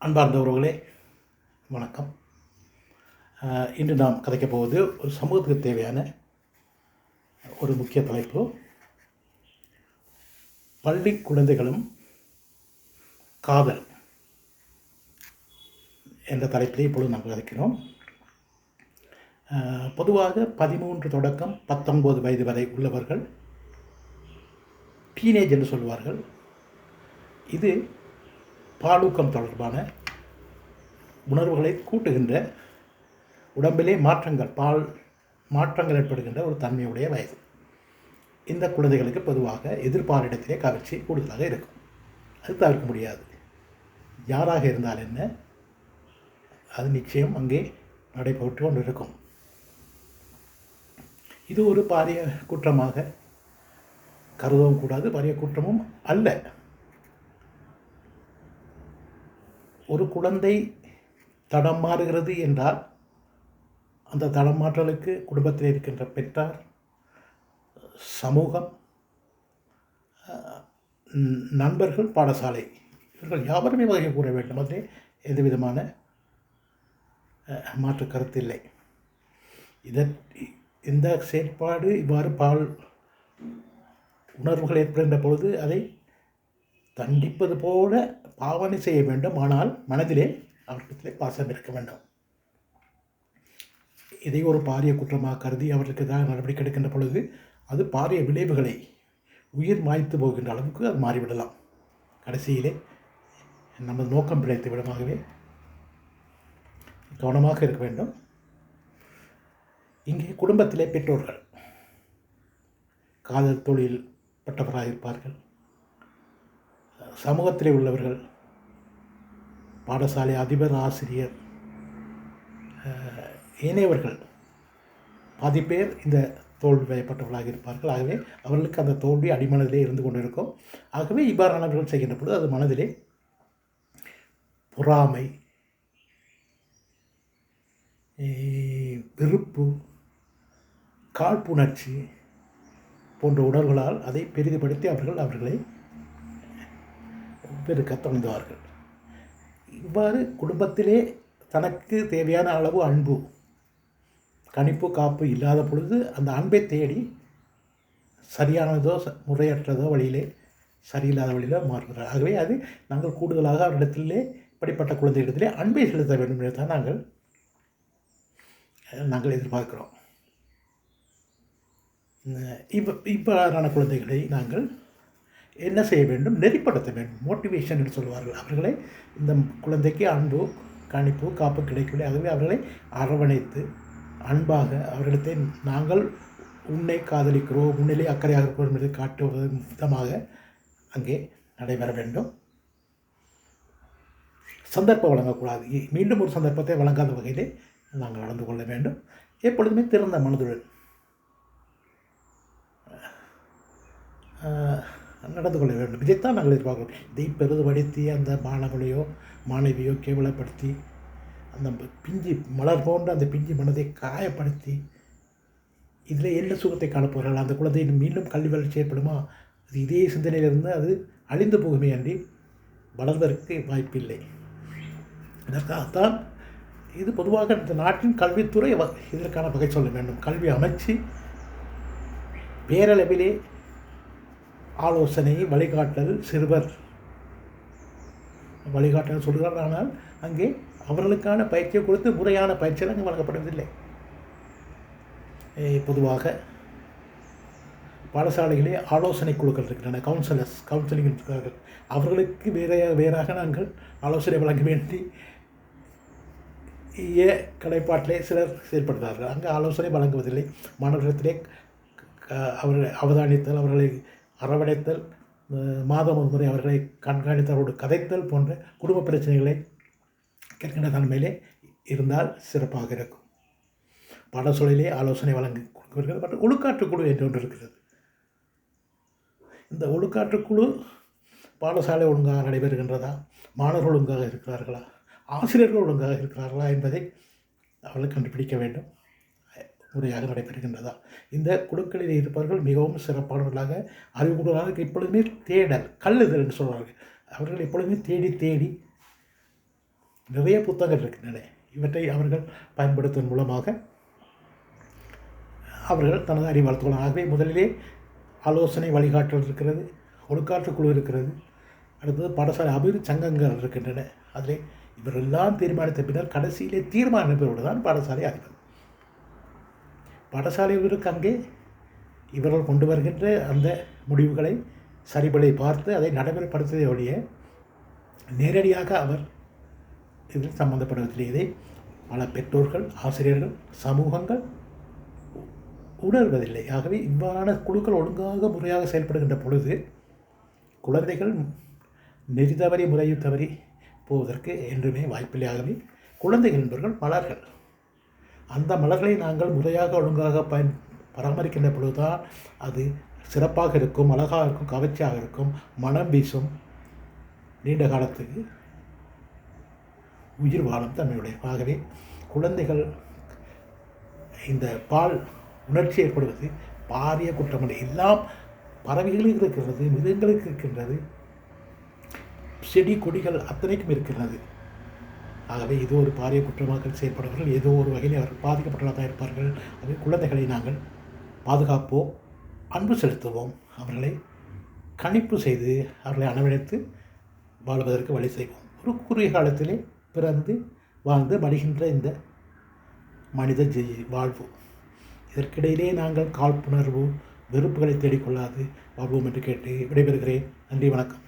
அன்பார்ந்த உறவுகளே வணக்கம். இன்று நாம் கதைக்கப் போவது ஒரு சமூகத்துக்கு தேவையான ஒரு முக்கிய தலைப்பு. பள்ளி குழந்தைகளும் காதல் என்ற தலைப்பிலே இப்பொழுது நாம் கதைக்கிறோம். பொதுவாக 13 தொடக்கம் 19 வயது வரை உள்ளவர்கள் டீனேஜ் என்று சொல்வார்கள். இது பாலூக்கம் தொடர்பான உணர்வுகளை கூட்டுகின்ற, உடம்பிலே மாற்றங்கள் ஏற்படுகின்ற ஒரு தன்மையுடைய வயது. இந்த குழந்தைகளுக்கு பொதுவாக எதிர்பாரிடத்திலே கவர்ச்சி கூடுதலாக இருக்கும். அது தவிர்க்க முடியாது. யாராக இருந்தால் என்ன, அது நிச்சயம் அங்கே நடைபெற்று கொண்டு இருக்கும். இது ஒரு பாரிய குற்றமாக கருதவும் கூடாது, பாரிய குற்றமும் அல்ல. ஒரு குழந்தை தடம் மாறுகிறது என்றால் அந்த தடம் மாற்றலுக்கு குடும்பத்தில் இருக்கின்ற பெற்றார், சமூகம், நண்பர்கள், பாடசாலை, இவர்கள் யாவருமே வகை கூற வேண்டும். அதிலே எந்த விதமான மாற்று கருத்து இல்லை. இந்த செயற்பாடு இவ்வாறு உணர்வுகள் ஏற்படுகின்ற பொழுது அதை தண்டிப்பது போல பாவனை செய்ய வேண்டும். ஆனால் மனதிலே அவர்களிடத்திலே பாசம் இருக்க வேண்டும். இதை ஒரு பாரிய குற்றமாக கருதி அவர்களுக்கு எதிராக நடவடிக்கை எடுக்கின்ற பொழுது அது பாரிய விளைவுகளை, உயிர் மாய்த்து போகின்ற அளவுக்கு அது மாறிவிடலாம். கடைசியிலே நமது நோக்கம் பிழைத்து விடமாகவே கவனமாக இருக்க வேண்டும். இங்கே குடும்பத்திலே பெற்றோர்கள் காதல் தொழில் பட்டவராக இருப்பார்கள். சமூகத்திலே உள்ளவர்கள், பாடசாலை அதிபர், ஆசிரியர், ஏனையவர்கள் பாதி பேர் இந்த தோல்வி வயப்பட்டவர்களாக இருப்பார்கள். ஆகவே அவர்களுக்கு அந்த தோல்வி அடிமனதிலே இருந்து கொண்டிருக்கும். ஆகவே இவ்வாறானவர்கள் செய்கின்ற பொழுது அது மனதிலே பொறாமை, வெறுப்பு, காழ்ப்புணர்ச்சி போன்ற உணர்வுகளால் அதை பெரிதுபடுத்தி அவர்களை பெருக்க தொடங்குவார்கள். இவ்வாறு குடும்பத்திலே தனக்கு தேவையான அளவு அன்பு, கணிப்பு, காப்பு இல்லாத பொழுது அந்த அன்பை தேடி சரியானதோ முறையற்றதோ வழியிலே, சரியில்லாத வழியிலோ மாறுகிறார். ஆகவே அது நாங்கள் கூடுதலாக அவரிடத்திலே, இப்படிப்பட்ட குழந்தைகளிடத்திலே அன்பை செலுத்த வேண்டும் என்று தான் நாங்கள் எதிர்பார்க்கிறோம். இவ்வாறான குழந்தைகளை நாங்கள் என்ன செய்ய வேண்டும்? நெறிப்படுத்த வேண்டும். மோட்டிவேஷன் என்று சொல்வார்கள். அவர்களை இந்த குழந்தைக்கு அன்பு, கணிப்பு, காப்பு கிடைக்கவில்லை. ஆகவே அவர்களை அரவணைத்து அன்பாக அவர்களிடத்தை நாங்கள் உன்னை காதலிக்கிறோம், உன்னிலே அக்கறையாக இருக்கிறோம் என்று காட்டுவது விதமாக அங்கே நடைபெற வேண்டும். சந்தர்ப்பம் வழங்கக்கூடாது. மீண்டும் ஒரு சந்தர்ப்பத்தை வழங்காத வகையிலே நாங்கள் நடந்து கொள்ள வேண்டும். எப்பொழுதுமே திறந்த மனதுடன் நடந்து கொள்ள வேண்டும். இதைத்தான் நாங்கள் எதிர்பார்க்கிறோம். இதை பெரிதுபடுத்தி அந்த மாணவியோ கேவலப்படுத்தி அந்த பிஞ்சு மலர் போன்ற அந்த பிஞ்சு மனதை காயப்படுத்தி இதில் என்ன சுகத்தை காணப்போகிறார்கள்? அந்த குழந்தை மீண்டும் கல்வி வளர்ச்சி ஏற்படுமா? அது இதே சிந்தனையிலிருந்து அது அழிந்து போகுமே அன்றி வளர்வதற்கு வாய்ப்பில்லை. இதற்காகத்தான் இது பொதுவாக இந்த நாட்டின் கல்வித்துறை இதற்கான வகை சொல்ல வேண்டும். கல்வி அமைச்சு பேரளவிலே ஆலோசனை, வழிகாட்டல், சிறுவர் வழிகாட்டல் சொல்கிறார். ஆனால் அங்கே அவர்களுக்கான பயிற்சியை கொடுத்து முறையான பயிற்சிகள் அங்கே வழங்கப்படுவதில்லை. பொதுவாக பாடசாலைகளே ஆலோசனை குழுக்கள் இருக்கின்றன, கவுன்சிலிங் இருக்கிறார்கள். அவர்களுக்கு வேறாக நாங்கள் ஆலோசனை வழங்க வேண்டி கலைப்பாட்டிலே சிலர் செயல்படுகிறார்கள். அங்கே ஆலோசனை வழங்குவதில்லை. மாணவர்களிடத்திலே அவர்களை அவதானித்தல், அவர்களை அரவணைத்தல், மாதம் ஒரு முறை அவர்களை கண்காணித்து அவரோடு கதைத்தல் போன்ற குடும்ப பிரச்சனைகளை கேட்கின்ற தன்மையிலே இருந்தால் சிறப்பாக இருக்கும். பாடசூழலிலே ஆலோசனை வழங்கி கொடுக்கிறது. மற்றும் ஒழுக்காற்றுக்குழு என்று ஒன்று இருக்கிறது. இந்த ஒழுக்காற்றுக்குழு பாடசாலை ஒழுங்காக நடைபெறுகின்றதா, மாணவர்கள் ஒழுங்காக இருக்கிறார்களா, ஆசிரியர்கள் ஒழுங்காக இருக்கிறார்களா என்பதை அவர்கள் கண்டுபிடிக்க வேண்டும். முறையாக நடைபெறுகின்றதா? இந்த குழுக்களில் இருப்பவர்கள் மிகவும் சிறப்பானவர்களாக, அறிவுக்கூடலாக, எப்பொழுதுமே தேடல், கல்லுதல் என்று சொல்வார்கள். அவர்கள் எப்பொழுதுமே தேடி நிறைய புத்தகங்கள் இருக்கின்றன. இவற்றை அவர்கள் பயன்படுத்துவதன் மூலமாக அவர்கள் தனது அறிவு வளர்த்துக்கொள்ளலாம். ஆகவே முதலிலே ஆலோசனை வழிகாட்டல் இருக்கிறது, ஒழுக்காற்று குழு இருக்கிறது, அடுத்தது பாடசாலை அபிவிருத்தி சங்கங்கள் இருக்கின்றன. அதில் இவரெல்லாம் தீர்மானித்த பின்னர் கடைசியிலே தீர்மானம் தான் பாடசாலை அதிபர். பாடசாலை இவருக்கு அங்கே இவர்கள் கொண்டு வருகின்ற அந்த முடிவுகளை சரிபலை பார்த்து அதை நடைமுறைப்படுத்துவதை ஒழிய நேரடியாக அவர் இதில் சம்பந்தப்படுவதில்லை. இதை பல பெற்றோர்கள், ஆசிரியர்கள், சமூகங்கள் உணர்வதில்லை. ஆகவே இவ்வாறான குழுக்கள் ஒழுங்காக முறையாக செயல்படுகின்ற பொழுது குழந்தைகள் நெறி தவறி முறையை தவறி போவதற்கு என்றுமே வாய்ப்பில்லை. ஆகவே குழந்தைகள் என்பவர்கள் மலர்கள். அந்த மலர்களை நாங்கள் முறையாக ஒழுங்காக பராமரிக்கின்ற பொழுதுதான் அது சிறப்பாக இருக்கும், அழகாக இருக்கும், கவர்ச்சியாக இருக்கும், மனம் வீசும், நீண்ட காலத்துக்கு உயிர் வாழும் தன்மையுடைய. ஆகவே குழந்தைகள் இந்த பால் உணர்ச்சி ஏற்படுவது பாரிய குற்றமல்ல. எல்லாம் பறவைகளுக்கு இருக்கிறது, மிருகங்களுக்கு இருக்கின்றது, செடி கொடிகள் அத்தனைக்கும் இருக்கின்றது. ஆகவே ஏதோ ஒரு பாரிய குற்றமாக செயல்படுவார்கள், ஏதோ ஒரு வகையில் அவர்கள் பாதிக்கப்பட்டதாக இருப்பார்கள். ஆகவே குழந்தைகளை நாங்கள் பாதுகாப்போம், அன்பு செலுத்துவோம், அவர்களை கணிப்பு செய்து அவர்களை அரவணைத்து வாழ்வதற்கு வழி செய்வோம். ஒரு குறுகிய காலத்திலே பிறந்து வாழ்ந்து மடிகின்ற இந்த மனித வாழ்வு, இதற்கிடையிலே நாங்கள் காழ்ப்புணர்வு வெறுப்புகளை தேடிக்கொள்ளாது வாழ்வோம் என்று கேட்டு விடைபெறுகிறேன். நன்றி, வணக்கம்.